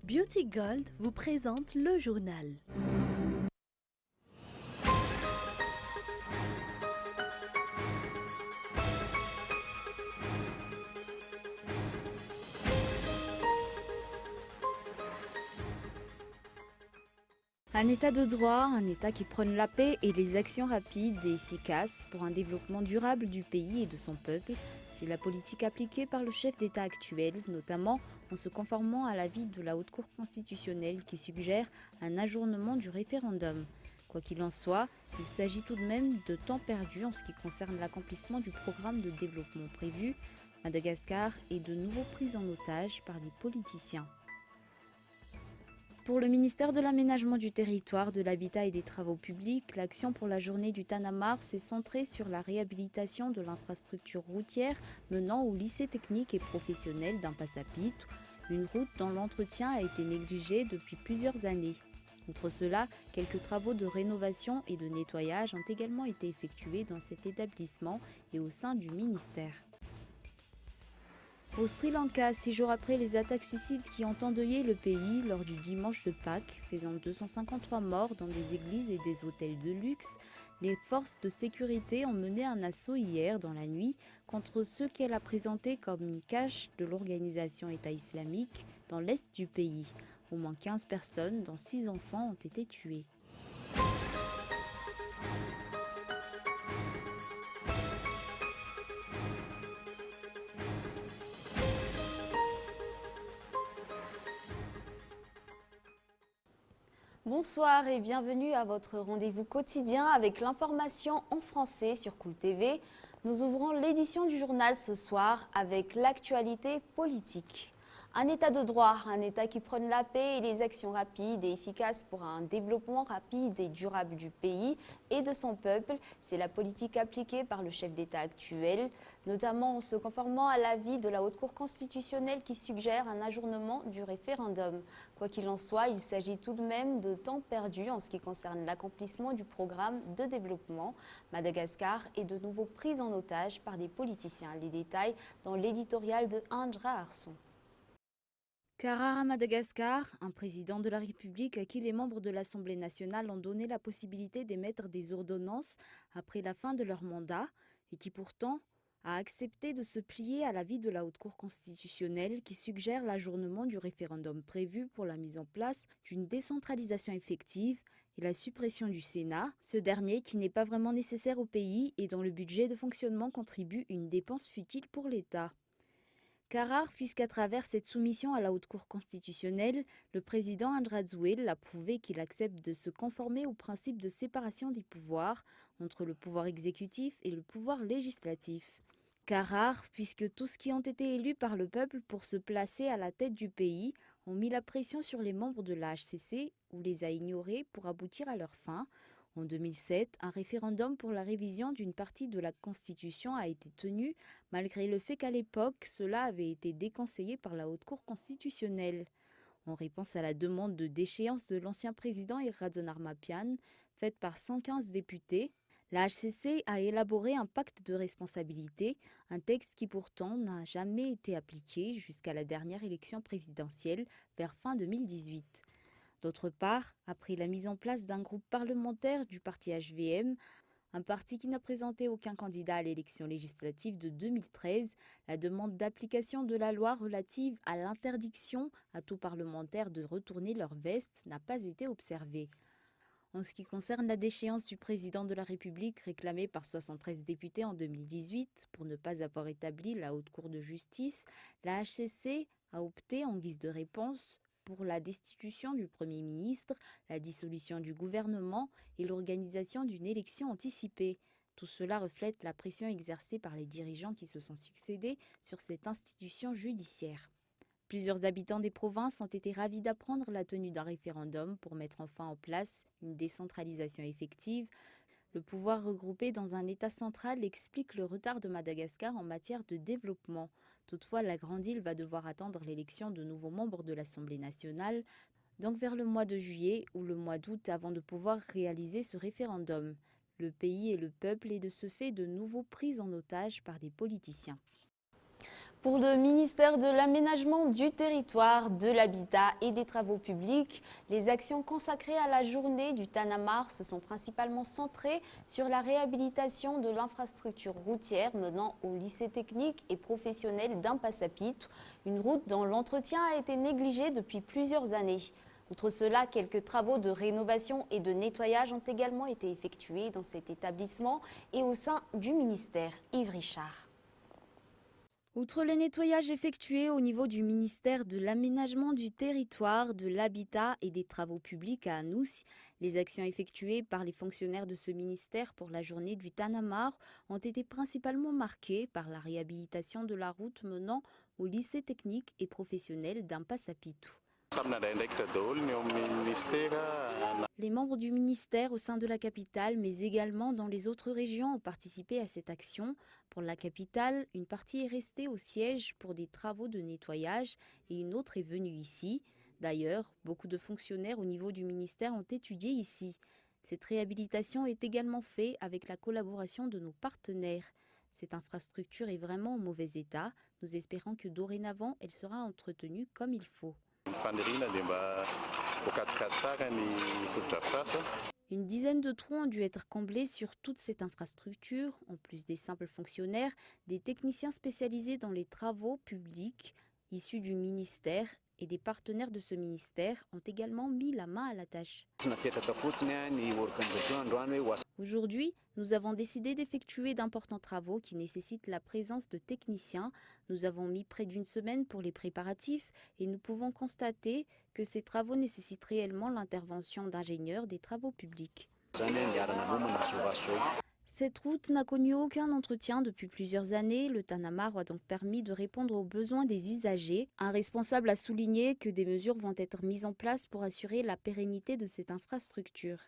Beauty Gold vous présente le journal. Un état de droit, un état qui prône la paix et les actions rapides et efficaces pour un développement durable du pays et de son peuple, c'est la politique appliquée par le chef d'État actuel, notamment en se conformant à l'avis de la Haute Cour constitutionnelle qui suggère un ajournement du référendum. Quoi qu'il en soit, il s'agit tout de même de temps perdu en ce qui concerne l'accomplissement du programme de développement prévu. Madagascar est de nouveau prise en otage par des politiciens. Pour le ministère de l'Aménagement du Territoire, de l'Habitat et des Travaux Publics, l'action pour la journée du Tanamar s'est centrée sur la réhabilitation de l'infrastructure routière menant au lycée technique et professionnel d'Ampasapit, une route dont l'entretien a été négligé depuis plusieurs années. Outre cela, quelques travaux de rénovation et de nettoyage ont également été effectués dans cet établissement et au sein du ministère. Au Sri Lanka, 6 jours après les attaques suicides qui ont endeuillé le pays lors du dimanche de Pâques, faisant 253 morts dans des églises et des hôtels de luxe, les forces de sécurité ont mené un assaut hier dans la nuit contre ceux qu'elle a présentés comme une cache de l'organisation État islamique dans l'est du pays. Au moins 15 personnes, dont 6 enfants, ont été tuées. Bonsoir et bienvenue à votre rendez-vous quotidien avec l'information en français sur Cool TV. Nous ouvrons l'édition du journal ce soir avec l'actualité politique. Un état de droit, un état qui prône la paix et les actions rapides et efficaces pour un développement rapide et durable du pays et de son peuple, c'est la politique appliquée par le chef d'État actuel, notamment en se conformant à l'avis de la Haute Cour constitutionnelle qui suggère un ajournement du référendum. Quoi qu'il en soit, il s'agit tout de même de temps perdu en ce qui concerne l'accomplissement du programme de développement. Madagascar est de nouveau prise en otage par des politiciens. Les détails dans l'éditorial de Indra Arson. Car à Madagascar, un président de la République à qui les membres de l'Assemblée nationale ont donné la possibilité d'émettre des ordonnances après la fin de leur mandat et qui pourtant a accepté de se plier à l'avis de la Haute Cour constitutionnelle qui suggère l'ajournement du référendum prévu pour la mise en place d'une décentralisation effective et la suppression du Sénat, ce dernier qui n'est pas vraiment nécessaire au pays et dont le budget de fonctionnement contribue une dépense futile pour l'État. Car rare, puisqu'à travers cette soumission à la Haute Cour constitutionnelle, le président Andrade a prouvé qu'il accepte de se conformer au principe de séparation des pouvoirs entre le pouvoir exécutif et le pouvoir législatif. Car rare, puisque tous qui ont été élus par le peuple pour se placer à la tête du pays ont mis la pression sur les membres de la HCC ou les a ignorés pour aboutir à leur fin. En 2007, un référendum pour la révision d'une partie de la Constitution a été tenu, malgré le fait qu'à l'époque, cela avait été déconseillé par la Haute Cour constitutionnelle. En réponse à la demande de déchéance de l'ancien président Irradzonar Mapian, faite par 115 députés, la HCC a élaboré un pacte de responsabilité, un texte qui pourtant n'a jamais été appliqué jusqu'à la dernière élection présidentielle vers fin 2018. D'autre part, après la mise en place d'un groupe parlementaire du parti HVM, un parti qui n'a présenté aucun candidat à l'élection législative de 2013, la demande d'application de la loi relative à l'interdiction à tout parlementaire de retourner leur veste n'a pas été observée. En ce qui concerne la déchéance du président de la République réclamée par 73 députés en 2018 pour ne pas avoir établi la Haute Cour de justice, la HCC a opté en guise de réponse pour la destitution du Premier ministre, la dissolution du gouvernement et l'organisation d'une élection anticipée. Tout cela reflète la pression exercée par les dirigeants qui se sont succédés sur cette institution judiciaire. Plusieurs habitants des provinces ont été ravis d'apprendre la tenue d'un référendum pour mettre enfin en place une décentralisation effective. Le pouvoir regroupé dans un État central explique le retard de Madagascar en matière de développement. Toutefois, la grande île va devoir attendre l'élection de nouveaux membres de l'Assemblée nationale, donc vers le mois de juillet ou le mois d'août avant de pouvoir réaliser ce référendum. Le pays et le peuple est de ce fait de nouveau pris en otage par des politiciens. Pour le ministère de l'Aménagement du Territoire, de l'Habitat et des Travaux publics, les actions consacrées à la journée du Tanamar se sont principalement centrées sur la réhabilitation de l'infrastructure routière menant au lycée technique et professionnel d'Impasapitou, une route dont l'entretien a été négligé depuis plusieurs années. Outre cela, quelques travaux de rénovation et de nettoyage ont également été effectués dans cet établissement et au sein du ministère. Yves Richard. Outre les nettoyages effectués au niveau du ministère de l'Aménagement du Territoire, de l'Habitat et des Travaux publics à Anoussi, les actions effectuées par les fonctionnaires de ce ministère pour la journée du Tanamar ont été principalement marquées par la réhabilitation de la route menant au lycée technique et professionnel d'Impasapitou. Les membres du ministère au sein de la capitale, mais également dans les autres régions, ont participé à cette action. Pour la capitale, une partie est restée au siège pour des travaux de nettoyage et une autre est venue ici. D'ailleurs, beaucoup de fonctionnaires au niveau du ministère ont étudié ici. Cette réhabilitation est également faite avec la collaboration de nos partenaires. Cette infrastructure est vraiment en mauvais état. Nous espérons que dorénavant, elle sera entretenue comme il faut. Une dizaine de trous ont dû être comblés sur toute cette infrastructure. En plus des simples fonctionnaires, des techniciens spécialisés dans les travaux publics issus du ministère et des partenaires de ce ministère ont également mis la main à la tâche. Aujourd'hui, nous avons décidé d'effectuer d'importants travaux qui nécessitent la présence de techniciens. Nous avons mis près d'une semaine pour les préparatifs et nous pouvons constater que ces travaux nécessitent réellement l'intervention d'ingénieurs des travaux publics. Cette route n'a connu aucun entretien depuis plusieurs années. Le Tanamar a donc permis de répondre aux besoins des usagers. Un responsable a souligné que des mesures vont être mises en place pour assurer la pérennité de cette infrastructure.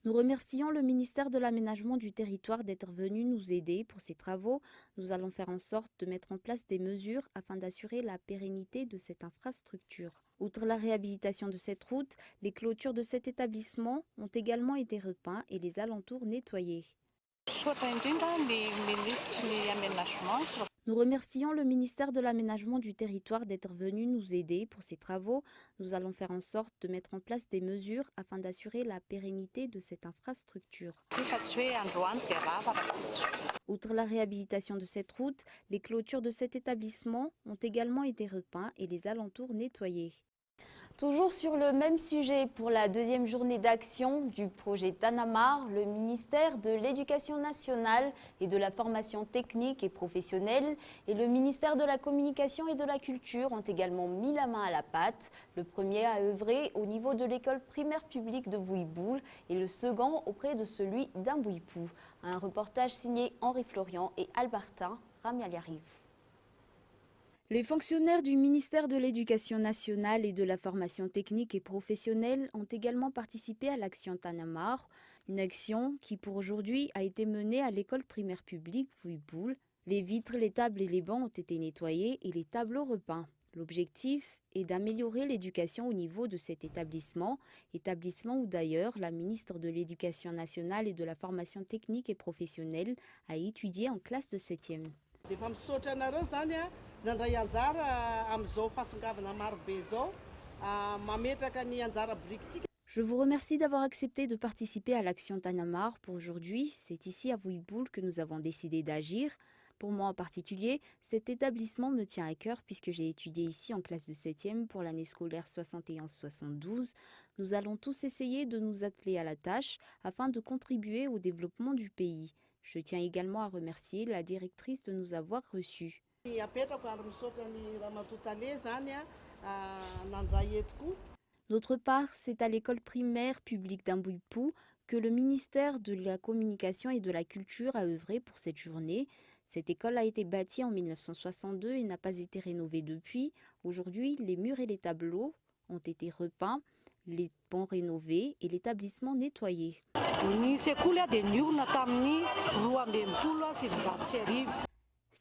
Nous remercions le ministère de l'Aménagement du Territoire d'être venu nous aider pour ces travaux. Nous allons faire en sorte de mettre en place des mesures afin d'assurer la pérennité de cette infrastructure. Outre la réhabilitation de cette route, les clôtures de cet établissement ont également été repeints et les alentours nettoyés. Nous remercions le ministère de l'Aménagement du Territoire d'être venu nous aider pour ces travaux. Nous allons faire en sorte de mettre en place des mesures afin d'assurer la pérennité de cette infrastructure. Outre la réhabilitation de cette route, les clôtures de cet établissement ont également été repeints et les alentours nettoyés. Toujours sur le même sujet, pour la deuxième journée d'action du projet Tanamar, le ministère de l'Éducation nationale et de la formation technique et professionnelle et le ministère de la Communication et de la Culture ont également mis la main à la pâte. Le premier a œuvré au niveau de l'école primaire publique de Vouiboul et le second auprès de celui d'Imbouipou. Un reportage signé Henri Florian et Albertin Ramialiarive. Les fonctionnaires du ministère de l'Éducation nationale et de la formation technique et professionnelle ont également participé à l'action Tanamar, une action qui pour aujourd'hui a été menée à l'école primaire publique Vouiboul. Les vitres, les tables et les bancs ont été nettoyés et les tableaux repeints. L'objectif est d'améliorer l'éducation au niveau de cet établissement où d'ailleurs la ministre de l'Éducation nationale et de la formation technique et professionnelle a étudié en classe de 7e. Je vous remercie d'avoir accepté de participer à l'action Tanamar pour aujourd'hui. C'est ici à Vouiboul que nous avons décidé d'agir. Pour moi en particulier, cet établissement me tient à cœur puisque j'ai étudié ici en classe de 7e pour l'année scolaire 71-72. Nous allons tous essayer de nous atteler à la tâche afin de contribuer au développement du pays. Je tiens également à remercier la directrice de nous avoir reçus. D'autre part, c'est à l'école primaire publique d'Imbouipou que le ministère de la Communication et de la Culture a œuvré pour cette journée. Cette école a été bâtie en 1962 et n'a pas été rénovée depuis. Aujourd'hui, les murs et les tableaux ont été repeints, les bancs rénovés et l'établissement nettoyé.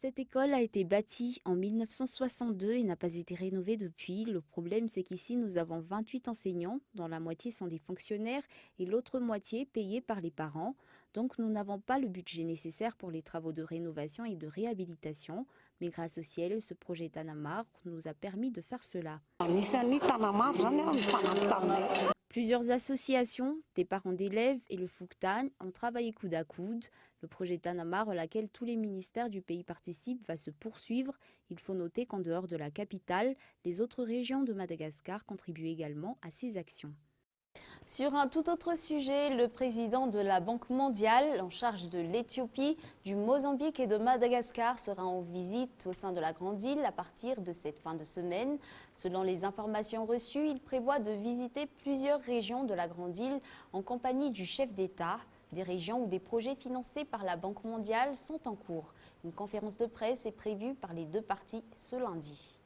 Cette école a été bâtie en 1962 et n'a pas été rénovée depuis. Le problème, c'est qu'ici, nous avons 28 enseignants, dont la moitié sont des fonctionnaires et l'autre moitié payée par les parents. Donc, nous n'avons pas le budget nécessaire pour les travaux de rénovation et de réhabilitation. Mais grâce au ciel, ce projet Tanamar nous a permis de faire cela. Plusieurs associations, des parents d'élèves et le Fouktan ont travaillé coude à coude. Le projet Tanamar, auquel tous les ministères du pays participent, va se poursuivre. Il faut noter qu'en dehors de la capitale, les autres régions de Madagascar contribuent également à ces actions. Sur un tout autre sujet, le président de la Banque mondiale, en charge de l'Éthiopie, du Mozambique et de Madagascar, sera en visite au sein de la Grande Île à partir de cette fin de semaine. Selon les informations reçues, il prévoit de visiter plusieurs régions de la Grande Île en compagnie du chef d'État. Des régions où des projets financés par la Banque mondiale sont en cours. Une conférence de presse est prévue par les deux parties ce lundi.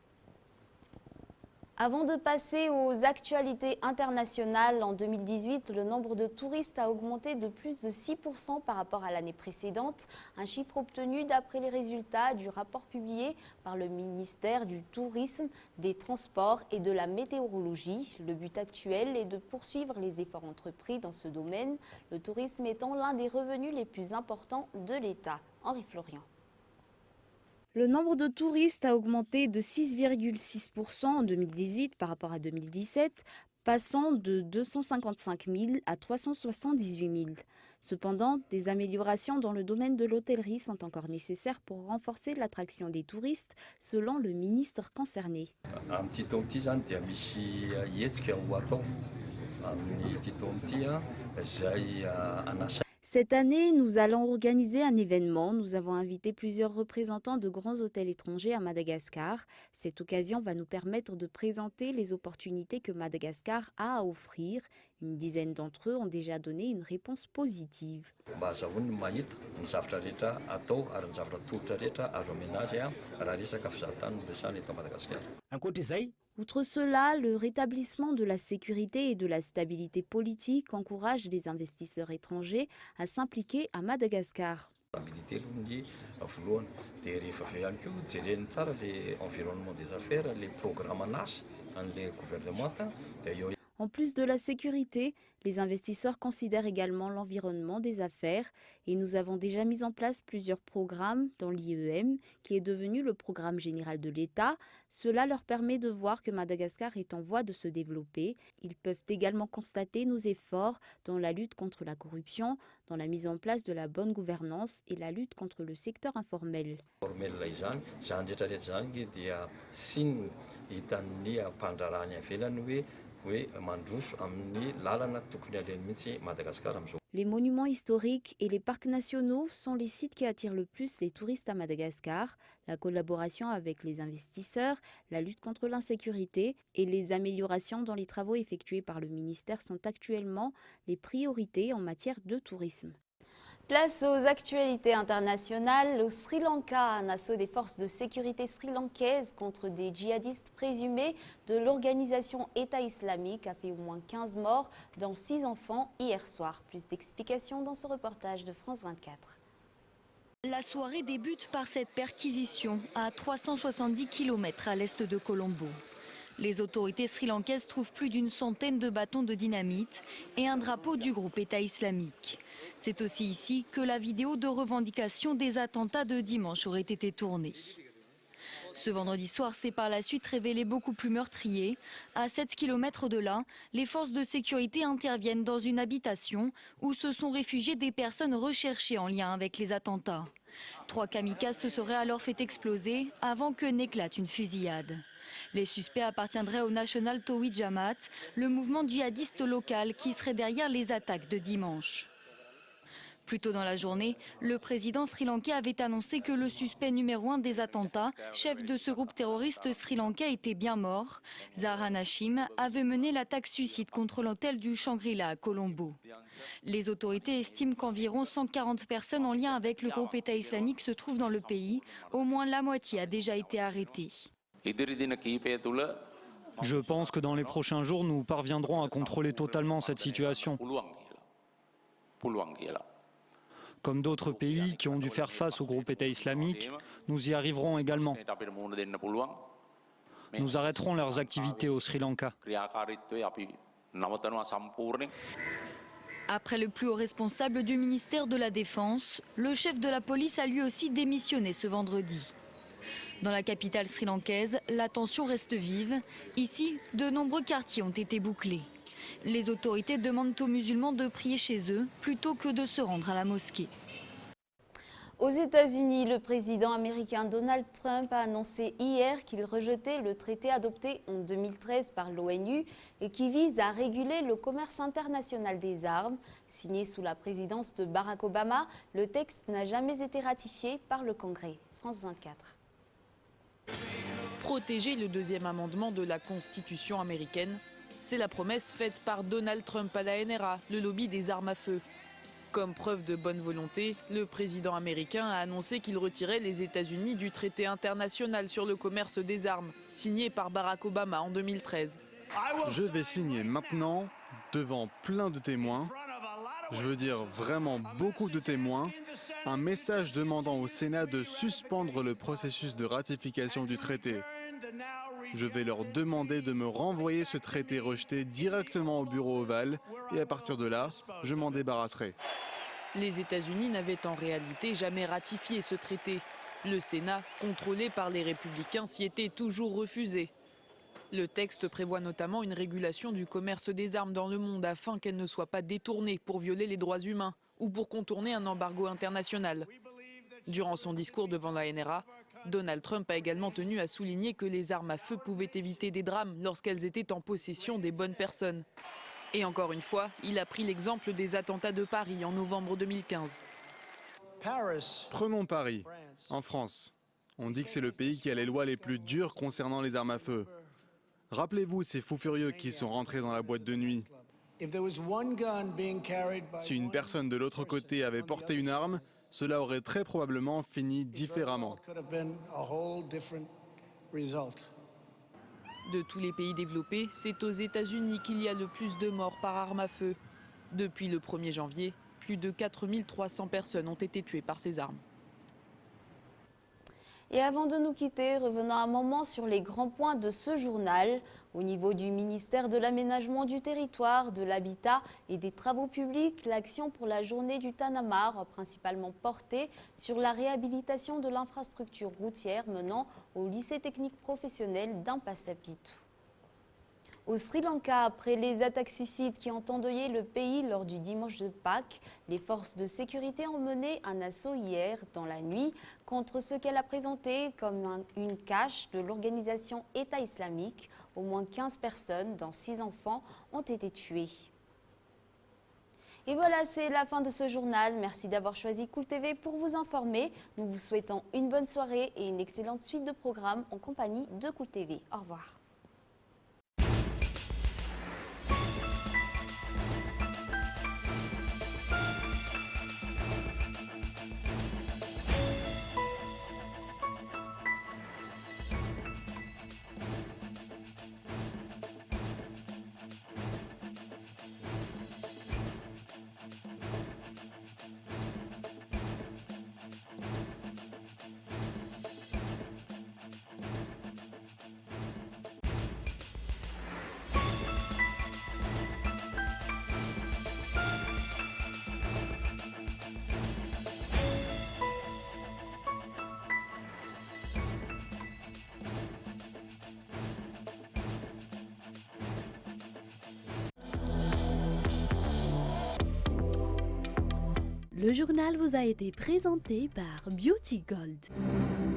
Avant de passer aux actualités internationales, en 2018, le nombre de touristes a augmenté de plus de 6% par rapport à l'année précédente, un chiffre obtenu d'après les résultats du rapport publié par le ministère du Tourisme, des Transports et de la Météorologie. Le but actuel est de poursuivre les efforts entrepris dans ce domaine, le tourisme étant l'un des revenus les plus importants de l'État. Henri Florian. Le nombre de touristes a augmenté de 6,6% en 2018 par rapport à 2017, passant de 255 000 à 378 000. Cependant, des améliorations dans le domaine de l'hôtellerie sont encore nécessaires pour renforcer l'attraction des touristes, selon le ministre concerné. Cette année, nous allons organiser un événement. Nous avons invité plusieurs représentants de grands hôtels étrangers à Madagascar. Cette occasion va nous permettre de présenter les opportunités que Madagascar a à offrir. Une dizaine d'entre eux ont déjà donné une réponse positive. Outre cela, le rétablissement de la sécurité et de la stabilité politique encourage les investisseurs étrangers à s'impliquer à Madagascar. En plus de la sécurité, les investisseurs considèrent également l'environnement des affaires et nous avons déjà mis en place plusieurs programmes dans l'IEM, qui est devenu le programme général de l'État. Cela leur permet de voir que Madagascar est en voie de se développer. Ils peuvent également constater nos efforts dans la lutte contre la corruption, dans la mise en place de la bonne gouvernance et la lutte contre le secteur informel. Les monuments historiques et les parcs nationaux sont les sites qui attirent le plus les touristes à Madagascar. La collaboration avec les investisseurs, la lutte contre l'insécurité et les améliorations dans les travaux effectués par le ministère sont actuellement les priorités en matière de tourisme. Place aux actualités internationales. Au Sri Lanka, un assaut des forces de sécurité sri-lankaises contre des djihadistes présumés de l'organisation État islamique a fait au moins 15 morts, dont 6 enfants hier soir. Plus d'explications dans ce reportage de France 24. La soirée débute par cette perquisition à 370 km à l'est de Colombo. Les autorités sri-lankaises trouvent plus d'une centaine de bâtons de dynamite et un drapeau du groupe État islamique. C'est aussi ici que la vidéo de revendication des attentats de dimanche aurait été tournée. Ce vendredi soir s'est par la suite révélé beaucoup plus meurtrier. À 7 km de là, les forces de sécurité interviennent dans une habitation où se sont réfugiées des personnes recherchées en lien avec les attentats. 3 kamikazes se seraient alors fait exploser avant que n'éclate une fusillade. Les suspects appartiendraient au National Tawhid Jamaat, le mouvement djihadiste local qui serait derrière les attaques de dimanche. Plus tôt dans la journée, le président sri-lankais avait annoncé que le suspect numéro 1 des attentats, chef de ce groupe terroriste sri-lankais, était bien mort. Zahran Hashim avait mené l'attaque suicide contre l'hôtel du Shangri-La à Colombo. Les autorités estiment qu'environ 140 personnes en lien avec le groupe État islamique se trouvent dans le pays. Au moins la moitié a déjà été arrêtée. Je pense que dans les prochains jours, nous parviendrons à contrôler totalement cette situation. Comme d'autres pays qui ont dû faire face au groupe État islamique, nous y arriverons également. Nous arrêterons leurs activités au Sri Lanka. Après le plus haut responsable du ministère de la Défense, le chef de la police a lui aussi démissionné ce vendredi. Dans la capitale sri-lankaise, la tension reste vive. Ici, de nombreux quartiers ont été bouclés. Les autorités demandent aux musulmans de prier chez eux plutôt que de se rendre à la mosquée. Aux États-Unis, le président américain Donald Trump a annoncé hier qu'il rejetait le traité adopté en 2013 par l'ONU et qui vise à réguler le commerce international des armes. Signé sous la présidence de Barack Obama, le texte n'a jamais été ratifié par le Congrès. France 24. Protéger le deuxième amendement de la Constitution américaine, c'est la promesse faite par Donald Trump à la NRA, le lobby des armes à feu. Comme preuve de bonne volonté, le président américain a annoncé qu'il retirait les États-Unis du traité international sur le commerce des armes, signé par Barack Obama en 2013. Je vais signer maintenant, devant plein de témoins, je veux dire vraiment beaucoup de témoins, un message demandant au Sénat de suspendre le processus de ratification du traité. Je vais leur demander de me renvoyer ce traité rejeté directement au bureau ovale et à partir de là, je m'en débarrasserai. Les États-Unis n'avaient en réalité jamais ratifié ce traité. Le Sénat, contrôlé par les républicains, s'y était toujours refusé. Le texte prévoit notamment une régulation du commerce des armes dans le monde afin qu'elle ne soit pas détournée pour violer les droits humains ou pour contourner un embargo international. Durant son discours devant la NRA, Donald Trump a également tenu à souligner que les armes à feu pouvaient éviter des drames lorsqu'elles étaient en possession des bonnes personnes. Et encore une fois, il a pris l'exemple des attentats de Paris en novembre 2015. Prenons Paris, en France. On dit que c'est le pays qui a les lois les plus dures concernant les armes à feu. Rappelez-vous ces fous furieux qui sont rentrés dans la boîte de nuit. Si une personne de l'autre côté avait porté une arme, cela aurait très probablement fini différemment. De tous les pays développés, c'est aux États-Unis qu'il y a le plus de morts par arme à feu. Depuis le 1er janvier, plus de 4300 personnes ont été tuées par ces armes. Et avant de nous quitter, revenons un moment sur les grands points de ce journal. Au niveau du ministère de l'Aménagement du Territoire, de l'Habitat et des Travaux Publics, l'action pour la journée du Tanamar a principalement porté sur la réhabilitation de l'infrastructure routière menant au lycée technique professionnel d'Impastapitou. Au Sri Lanka, après les attaques suicides qui ont endeuillé le pays lors du dimanche de Pâques, les forces de sécurité ont mené un assaut hier dans la nuit contre ce qu'elle a présenté comme une cache de l'organisation État islamique. Au moins 15 personnes, dont 6 enfants, ont été tuées. Et voilà, c'est la fin de ce journal. Merci d'avoir choisi Cool TV pour vous informer. Nous vous souhaitons une bonne soirée et une excellente suite de programmes en compagnie de Cool TV. Au revoir. Le journal vous a été présenté par Beauty Gold.